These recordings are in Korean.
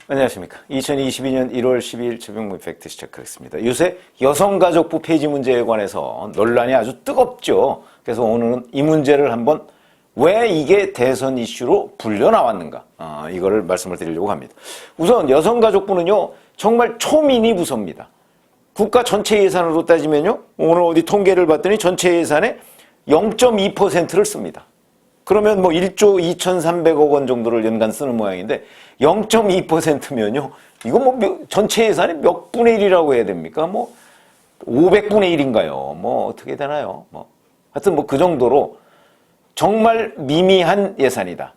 안녕하십니까. 2022년 1월 12일 최병무 팩트 시작하겠습니다. 요새 여성가족부 폐지 문제에 관해서 논란이 아주 뜨겁죠. 그래서 오늘은 이 문제를 한번 왜 이게 대선 이슈로 불려 나왔는가, 이거를 말씀을 드리려고 합니다. 우선 여성가족부는요, 정말 초미니 부서입니다. 국가 전체 예산으로 따지면요, 오늘 어디 통계를 봤더니 전체 예산의 0.2%를 씁니다. 그러면 뭐 1조 2,300억 원 정도를 연간 쓰는 모양인데 0.2%면요. 이거 뭐 전체 예산의 몇 분의 1이라고 해야 됩니까? 뭐 500분의 1인가요? 뭐 어떻게 되나요? 뭐 하여튼 뭐 그 정도로 정말 미미한 예산이다.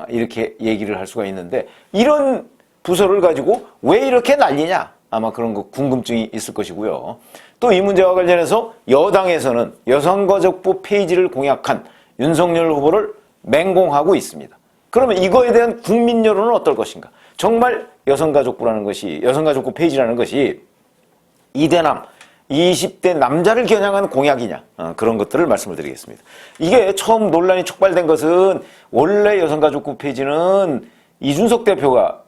이렇게 얘기를 할 수가 있는데 이런 부서를 가지고 왜 이렇게 난리냐? 아마 그런 거 궁금증이 있을 것이고요. 또 이 문제와 관련해서 여당에서는 여성가족부 폐지를 공약한 윤석열 후보를 맹공하고 있습니다. 그러면 이거에 대한 국민 여론은 어떨 것인가? 정말 여성가족부 폐지라는 것이 이대남, 20대 남자를 겨냥한 공약이냐? 그런 것들을 말씀을 드리겠습니다. 이게 처음 논란이 촉발된 것은 원래 여성가족부 폐지는 이준석 대표가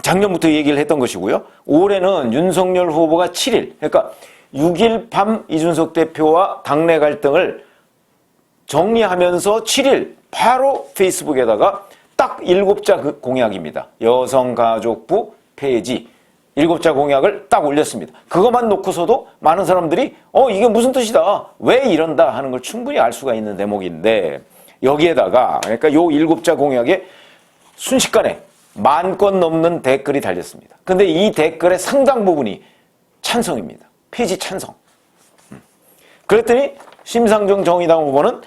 작년부터 얘기를 했던 것이고요. 올해는 윤석열 후보가 7일, 그러니까 6일 밤 이준석 대표와 당내 갈등을 정리하면서 7일 바로 페이스북에다가 딱 7자 공약입니다. 여성가족부 폐지 7자 공약을 딱 올렸습니다. 그것만 놓고서도 많은 사람들이 이게 무슨 뜻이다, 왜 이런다 하는 걸 충분히 알 수가 있는 대목인데, 여기에다가 그러니까 요 7자 공약에 순식간에 10,000건 넘는 댓글이 달렸습니다. 근데 이 댓글의 상당 부분이 찬성입니다. 폐지 찬성. 그랬더니 심상정 정의당 후보는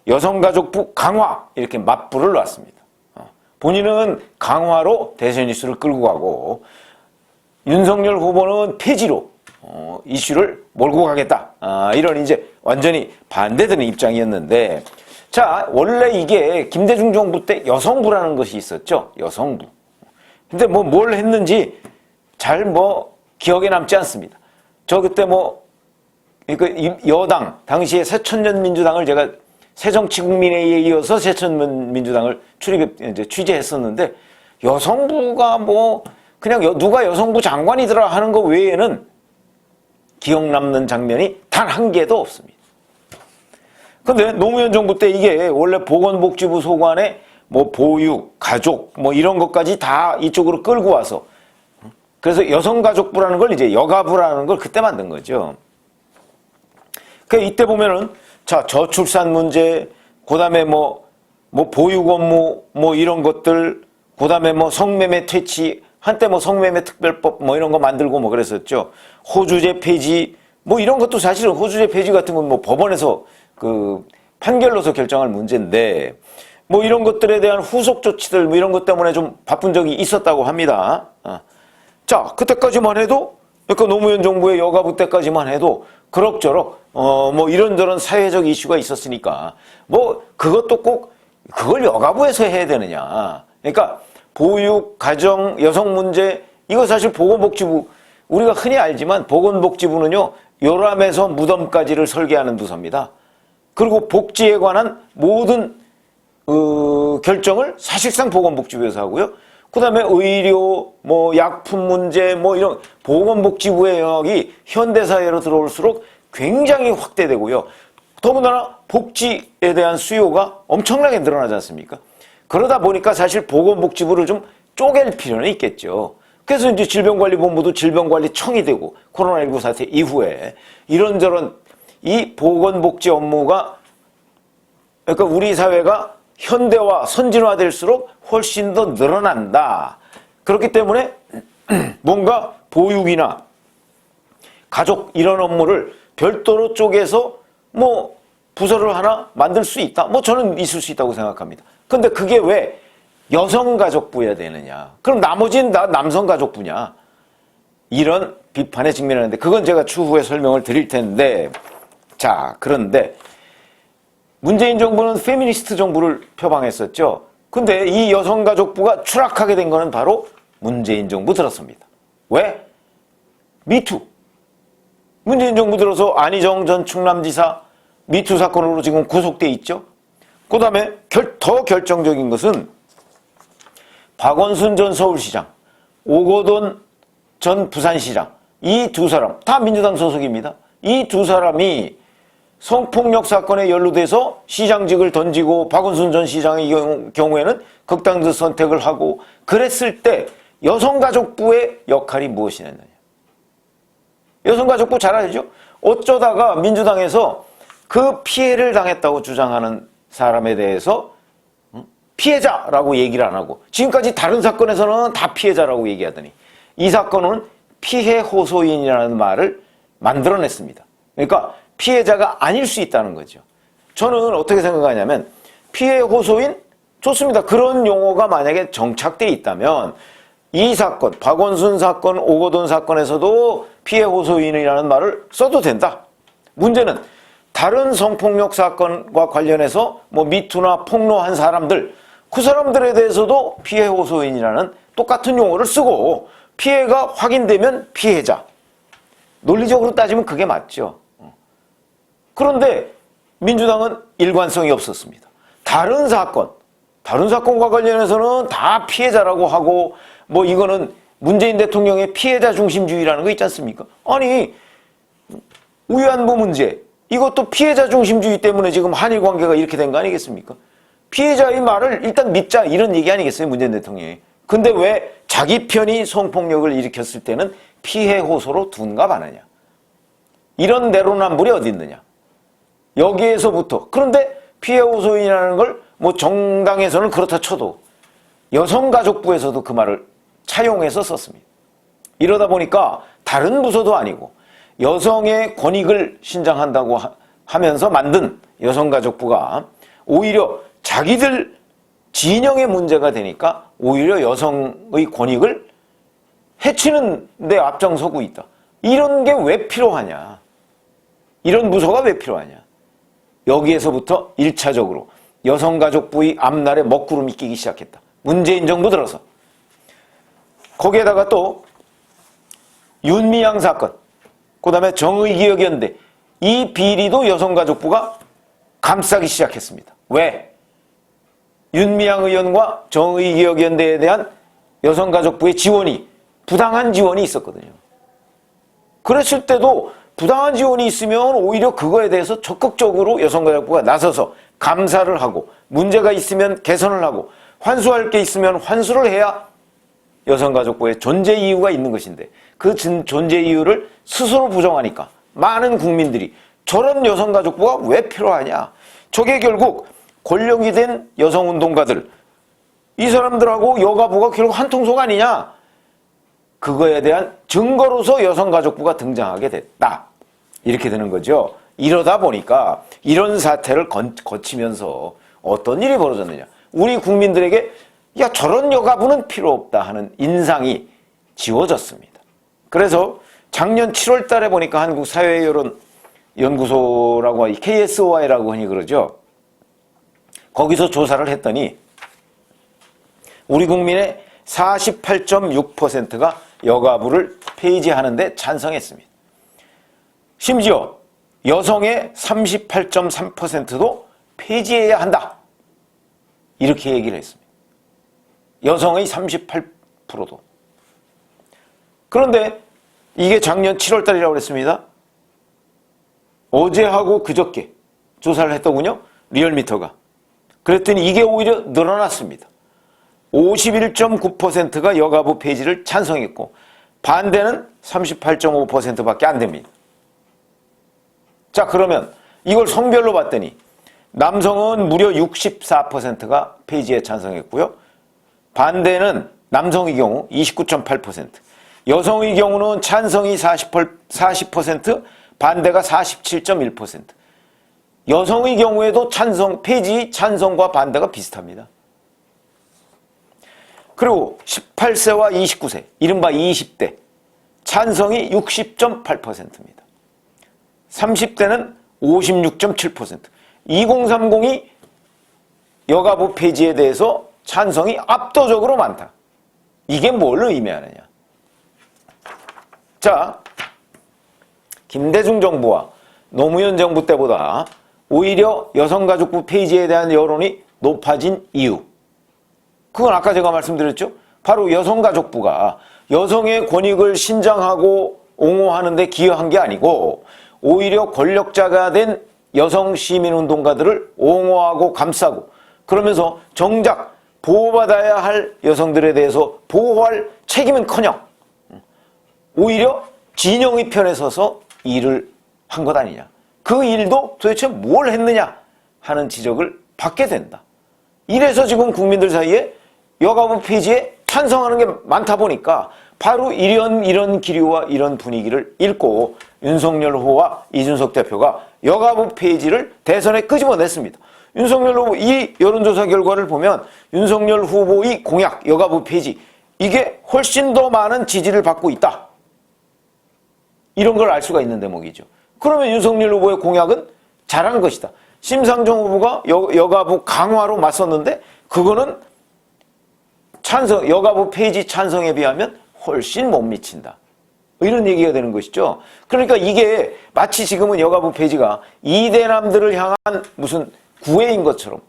여성가족부 강화 이렇게 맞불을 놨습니다. 본인은 강화로 대선 이슈를 끌고 가고 윤석열 후보는 폐지로 이슈를 몰고 가겠다. 이런 이제 완전히 반대되는 입장이었는데, 자, 원래 이게 김대중 정부 때 여성부라는 것이 있었죠. 여성부. 근데 뭘 했는지 잘 기억에 남지 않습니다. 저 그때 여당 당시에 새천년민주당을 제가 새정치국민회의에 이어서 새천년민주당을 취재했었는데, 여성부가 그냥 누가 여성부 장관이더라 하는 거 외에는 기억 남는 장면이 단 한 개도 없습니다. 근데 노무현 정부 때 이게 원래 보건복지부 소관에 보육, 가족 이런 것까지 다 이쪽으로 끌고 와서, 그래서 여성가족부라는 걸 이제 여가부라는 걸 그때 만든 거죠. 이때 보면은 자, 저출산 문제, 그다음에 보육 업무 이런 것들, 그다음에 성매매 퇴치, 한때 성매매 특별법 이런 거 만들고 그랬었죠. 호주제 폐지 이런 것도 사실은 호주제 폐지 같은 건 법원에서 판결로서 결정할 문제인데, 이런 것들에 대한 후속 조치들 이런 것 때문에 좀 바쁜 적이 있었다고 합니다. 자, 그때까지만 해도, 그러니까 노무현 정부의 여가부 때까지만 해도 그럭저럭 이런저런 사회적 이슈가 있었으니까 그것도 꼭 그걸 여가부에서 해야 되느냐. 그러니까 보육, 가정, 여성 문제, 이거 사실 보건복지부, 우리가 흔히 알지만 보건복지부는요, 요람에서 무덤까지를 설계하는 부서입니다. 그리고 복지에 관한 모든 결정을 사실상 보건복지부에서 하고요. 그 다음에 의료, 약품 문제, 이런 보건복지부의 영역이 현대사회로 들어올수록 굉장히 확대되고요. 더군다나 복지에 대한 수요가 엄청나게 늘어나지 않습니까? 그러다 보니까 사실 보건복지부를 좀 쪼갤 필요는 있겠죠. 그래서 이제 질병관리본부도 질병관리청이 되고, 코로나19 사태 이후에 이런저런 이 보건복지 업무가, 그러니까 우리 사회가 현대화, 선진화될수록 훨씬 더 늘어난다. 그렇기 때문에 뭔가 보육이나 가족 이런 업무를 별도로 쪼개서 부서를 하나 만들 수 있다. 저는 있을 수 있다고 생각합니다. 근데 그게 왜 여성가족부여야 되느냐? 그럼 나머지는 다 남성가족부냐? 이런 비판에 직면하는데, 그건 제가 추후에 설명을 드릴 텐데, 자, 그런데 문재인 정부는 페미니스트 정부를 표방했었죠. 근데 이 여성가족부가 추락하게 된 거는 바로 문재인 정부 들었습니다. 왜? 미투. 문재인 정부 들어서 안희정 전 충남지사 미투 사건으로 지금 구속돼 있죠. 그 다음에 더 결정적인 것은 박원순 전 서울시장, 오거돈 전 부산시장, 이 두 사람 다 민주당 소속입니다. 이 두 사람이 성폭력 사건에 연루돼서 시장직을 던지고 박원순 전 시장의 경우에는 극단적 선택을 하고 그랬을 때 여성가족부의 역할이 무엇이었느냐. 여성가족부 잘 알죠? 어쩌다가 민주당에서 그 피해를 당했다고 주장하는 사람에 대해서 피해자라고 얘기를 안 하고 지금까지 다른 사건에서는 다 피해자라고 얘기하더니 이 사건은 피해 호소인이라는 말을 만들어냈습니다. 그러니까 피해자가 아닐 수 있다는 거죠. 저는 어떻게 생각하냐면 피해 호소인 좋습니다. 그런 용어가 만약에 정착되어 있다면 이 사건, 박원순 사건, 오거돈 사건에서도 피해 호소인이라는 말을 써도 된다. 문제는 다른 성폭력 사건과 관련해서 뭐 미투나 폭로한 사람들, 그 사람들에 대해서도 피해 호소인이라는 똑같은 용어를 쓰고 피해가 확인되면 피해자. 논리적으로 따지면 그게 맞죠. 그런데 민주당은 일관성이 없었습니다. 다른 사건과 관련해서는 다 피해자라고 하고 뭐 이거는 문재인 대통령의 피해자 중심주의라는 거 있지 않습니까? 아니 위안부 문제 이것도 피해자 중심주의 때문에 지금 한일 관계가 이렇게 된 거 아니겠습니까? 피해자의 말을 일단 믿자 이런 얘기 아니겠어요? 문재인 대통령이. 근데 왜 자기 편이 성폭력을 일으켰을 때는 피해 호소로 둔갑하느냐. 이런 내로남불이 어디 있느냐. 여기에서부터. 그런데 피해 호소인이라는 걸 뭐 정당에서는 그렇다 쳐도 여성가족부에서도 그 말을 차용해서 썼습니다. 이러다 보니까 다른 부서도 아니고 여성의 권익을 신장한다고 하면서 만든 여성가족부가 오히려 자기들 진영의 문제가 되니까 오히려 여성의 권익을 해치는 데 앞장서고 있다. 이런 게 왜 필요하냐. 이런 부서가 왜 필요하냐. 여기에서부터 1차적으로 여성가족부의 앞날에 먹구름이 끼기 시작했다. 문재인 정부 들어서. 거기에다가 또 윤미향 사건, 그 다음에 정의기억연대 이 비리도 여성가족부가 감싸기 시작했습니다. 왜? 윤미향 의원과 정의기억연대에 대한 여성가족부의 지원이 부당한 지원이 있었거든요. 그랬을 때도 부당한 지원이 있으면 오히려 그거에 대해서 적극적으로 여성가족부가 나서서 감사를 하고 문제가 있으면 개선을 하고 환수할 게 있으면 환수를 해야 여성가족부의 존재 이유가 있는 것인데 그 존재 이유를 스스로 부정하니까 많은 국민들이 저런 여성가족부가 왜 필요하냐. 저게 결국 권력이 된 여성운동가들 이 사람들하고 여가부가 결국 한 통속 아니냐. 그거에 대한 증거로서 여성가족부가 등장하게 됐다. 이렇게 되는 거죠. 이러다 보니까 이런 사태를 거치면서 어떤 일이 벌어졌느냐. 우리 국민들에게 야 저런 여가부는 필요 없다 하는 인상이 지워졌습니다. 그래서 작년 7월 달에 보니까 한국사회여론연구소라고 KSOI라고 흔히 그러죠. 거기서 조사를 했더니 우리 국민의 48.6%가 여가부를 폐지하는데 찬성했습니다. 심지어 여성의 38.3%도 폐지해야 한다. 이렇게 얘기를 했습니다. 여성의 38%도. 그런데 이게 작년 7월 달이라고 그랬습니다. 어제하고 그저께 조사를 했더군요. 리얼미터가. 그랬더니 이게 오히려 늘어났습니다. 51.9%가 여가부 폐지를 찬성했고 반대는 38.5%밖에 안 됩니다. 자, 그러면 이걸 성별로 봤더니 남성은 무려 64%가 폐지에 찬성했고요. 반대는 남성의 경우 29.8%, 여성의 경우는 찬성이 40%, 반대가 47.1%. 여성의 경우에도 폐지 찬성과 반대가 비슷합니다. 그리고 18세와 29세, 이른바 20대, 찬성이 60.8%입니다. 30대는 56.7%. 2030이 여가부 폐지에 대해서 찬성이 압도적으로 많다. 이게 뭘 의미하느냐. 자, 김대중 정부와 노무현 정부 때보다 오히려 여성가족부 폐지에 대한 여론이 높아진 이유. 그건 아까 제가 말씀드렸죠. 바로 여성가족부가 여성의 권익을 신장하고 옹호하는 데 기여한 게 아니고 오히려 권력자가 된 여성 시민운동가들을 옹호하고 감싸고 그러면서 정작 보호받아야 할 여성들에 대해서 보호할 책임은커녕 오히려 진영의 편에 서서 일을 한 것 아니냐. 그 일도 도대체 뭘 했느냐 하는 지적을 받게 된다. 이래서 지금 국민들 사이에 여가부 폐지에 찬성하는 게 많다 보니까 바로 이런 기류와 이런 분위기를 읽고 윤석열 후보와 이준석 대표가 여가부 폐지를 대선에 끄집어냈습니다. 윤석열 후보 이 여론조사 결과를 보면 윤석열 후보의 공약 여가부 폐지 이게 훨씬 더 많은 지지를 받고 있다. 이런 걸 알 수가 있는 대목이죠. 그러면 윤석열 후보의 공약은 잘한 것이다. 심상정 후보가 여가부 강화로 맞섰는데 그거는 여가부 폐지 찬성에 비하면 훨씬 못 미친다. 이런 얘기가 되는 것이죠. 그러니까 이게 마치 지금은 여가부 폐지가 이대남들을 향한 무슨 구애인 것처럼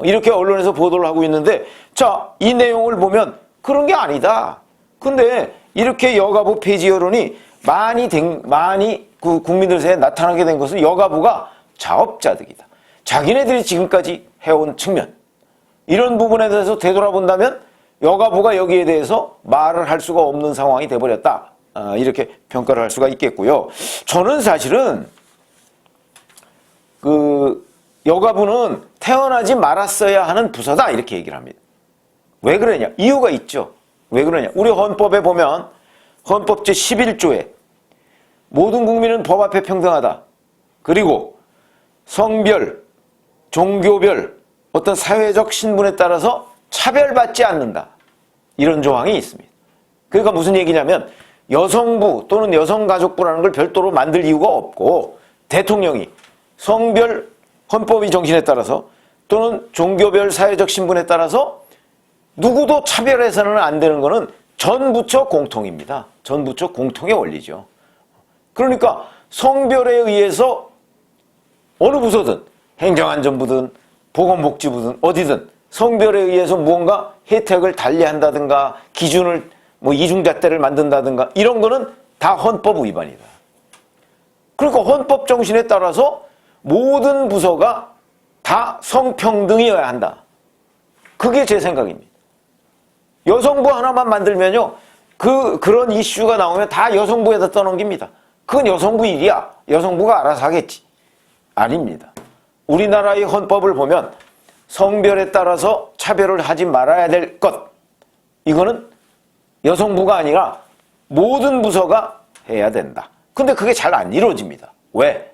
이렇게 언론에서 보도를 하고 있는데 자, 이 내용을 보면 그런 게 아니다. 근데 이렇게 여가부 폐지 여론이 많이 국민들 사이에 나타나게 된 것은 여가부가 자업자득이다. 자기네들이 지금까지 해온 측면 이런 부분에 대해서 되돌아본다면 여가부가 여기에 대해서 말을 할 수가 없는 상황이 돼버렸다. 이렇게 평가를 할 수가 있겠고요. 저는 사실은 여가부는 태어나지 말았어야 하는 부서다 이렇게 얘기를 합니다. 왜 그러냐? 이유가 있죠. 왜 그러냐? 우리 헌법에 보면 헌법 제11조에 모든 국민은 법 앞에 평등하다. 그리고 성별, 종교별, 어떤 사회적 신분에 따라서 차별받지 않는다. 이런 조항이 있습니다. 그러니까 무슨 얘기냐면 여성부 또는 여성가족부라는 걸 별도로 만들 이유가 없고 대통령이 성별, 헌법의 정신에 따라서 또는 종교별 사회적 신분에 따라서 누구도 차별해서는 안 되는 것은 전 부처 공통입니다. 전 부처 공통의 원리죠. 그러니까 성별에 의해서 어느 부서든 행정안전부든 보건복지부든 어디든 성별에 의해서 무언가 혜택을 달리한다든가 기준을 이중잣대를 만든다든가 이런 거는 다 헌법 위반이다. 그러니까 헌법 정신에 따라서 모든 부서가 다 성평등이어야 한다. 그게 제 생각입니다. 여성부 하나만 만들면요. 그런 이슈가 나오면 다 여성부에다 떠넘깁니다. 그건 여성부 일이야. 여성부가 알아서 하겠지. 아닙니다. 우리나라의 헌법을 보면 성별에 따라서 차별을 하지 말아야 될 것. 이거는 여성부가 아니라 모든 부서가 해야 된다. 근데 그게 잘 안 이루어집니다. 왜?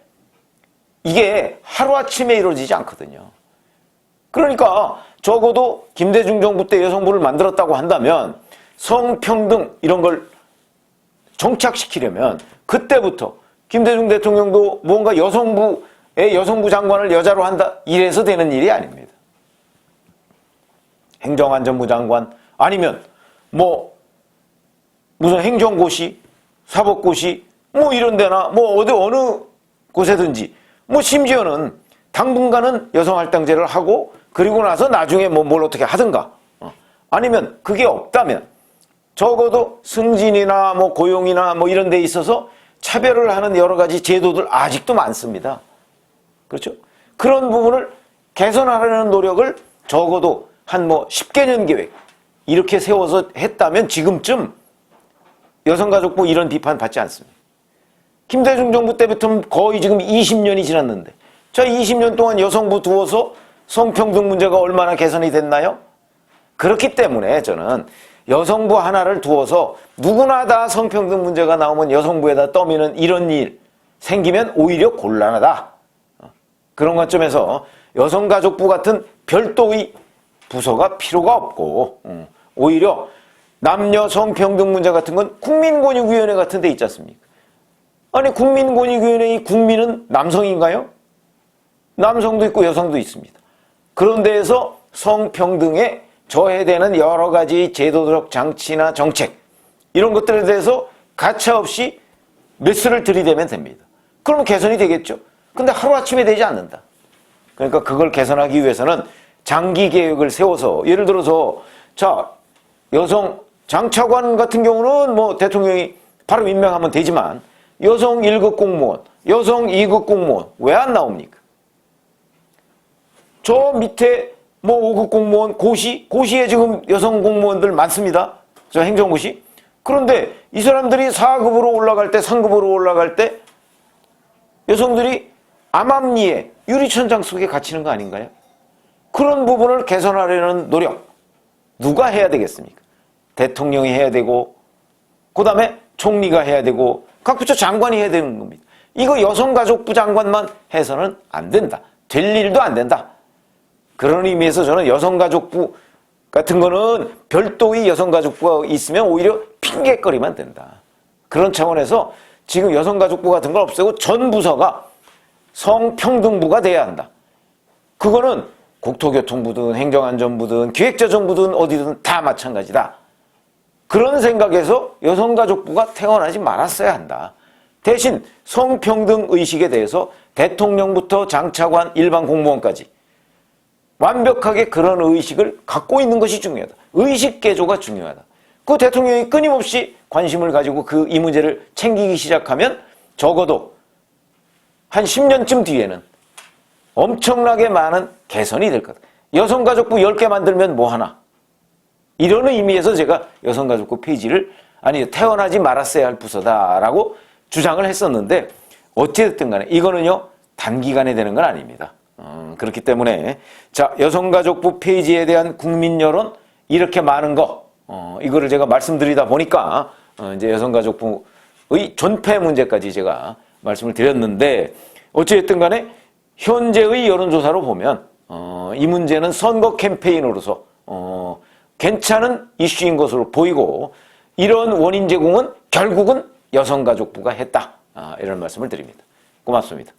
이게 하루아침에 이루어지지 않거든요. 그러니까 적어도 김대중 정부 때 여성부를 만들었다고 한다면 성평등 이런 걸 정착시키려면 그때부터 김대중 대통령도 뭔가 여성부 장관을 여자로 한다 이래서 되는 일이 아닙니다. 행정안전부 장관 아니면 무슨 행정고시, 사법고시 이런 데나 어느 곳에든지 심지어는 당분간은 여성할당제를 하고 그리고 나서 나중에 뭘 어떻게 하든가 아니면 그게 없다면 적어도 승진이나 고용이나 이런 데 있어서 차별을 하는 여러 가지 제도들 아직도 많습니다. 그렇죠? 그런 부분을 개선하려는 노력을 적어도 한 10개년 계획 이렇게 세워서 했다면 지금쯤 여성가족부 이런 비판 받지 않습니다. 김대중 정부 때부터 거의 지금 20년이 지났는데 자 20년 동안 여성부 두어서 성평등 문제가 얼마나 개선이 됐나요? 그렇기 때문에 저는 여성부 하나를 두어서 누구나 다 성평등 문제가 나오면 여성부에다 떠미는 이런 일 생기면 오히려 곤란하다. 그런 관점에서 여성가족부 같은 별도의 부서가 필요가 없고 오히려 남녀 성평등 문제 같은 건 국민권익위원회 같은 데 있지 않습니까? 아니 국민권익위원회의 국민은 남성인가요? 남성도 있고 여성도 있습니다. 그런 데에서 성평등에 저해되는 여러 가지 제도적 장치나 정책 이런 것들에 대해서 가차없이 메스를 들이대면 됩니다. 그러면 개선이 되겠죠. 근데 하루아침에 되지 않는다. 그러니까 그걸 개선하기 위해서는 장기 계획을 세워서 예를 들어서 자 여성 장차관 같은 경우는 뭐 대통령이 바로 임명하면 되지만 여성 1급 공무원, 여성 2급 공무원 왜 안 나옵니까? 저 밑에 뭐 5급 공무원 고시에 지금 여성 공무원들 많습니다. 저 행정고시. 그런데 이 사람들이 4급으로 올라갈 때 3급으로 올라갈 때 여성들이 암암리에 유리천장 속에 갇히는 거 아닌가요? 그런 부분을 개선하려는 노력 누가 해야 되겠습니까? 대통령이 해야 되고 그 다음에 총리가 해야 되고 각 부처 장관이 해야 되는 겁니다. 이거 여성가족부 장관만 해서는 안 된다. 될 일도 안 된다. 그런 의미에서 저는 여성가족부 같은 거는 별도의 여성가족부가 있으면 오히려 핑계거리만 된다. 그런 차원에서 지금 여성가족부 같은 걸 없애고 전 부서가 성평등부가 돼야 한다. 그거는 국토교통부든 행정안전부든 기획재정부든 어디든 다 마찬가지다. 그런 생각에서 여성가족부가 태어나지 말았어야 한다. 대신 성평등 의식에 대해서 대통령부터 장차관 일반 공무원까지 완벽하게 그런 의식을 갖고 있는 것이 중요하다. 의식 개조가 중요하다. 그 대통령이 끊임없이 관심을 가지고 이 문제를 챙기기 시작하면 적어도 한 10년쯤 뒤에는 엄청나게 많은 개선이 될 거다. 여성가족부 10개 만들면 뭐 하나? 이런 의미에서 제가 여성가족부 폐지를 태어나지 말았어야 할 부서다라고 주장을 했었는데 어찌됐든 간에 이거는요 단기간에 되는 건 아닙니다. 그렇기 때문에 자 여성가족부 폐지에 대한 국민 여론 이렇게 많은 거 이거를 제가 말씀드리다 보니까 이제 여성가족부의 존폐 문제까지 제가 말씀을 드렸는데 어찌됐든 간에 현재의 여론조사로 보면 이 문제는 선거 캠페인으로서 괜찮은 이슈인 것으로 보이고 이런 원인 제공은 결국은 여성가족부가 했다. 이런 말씀을 드립니다. 고맙습니다.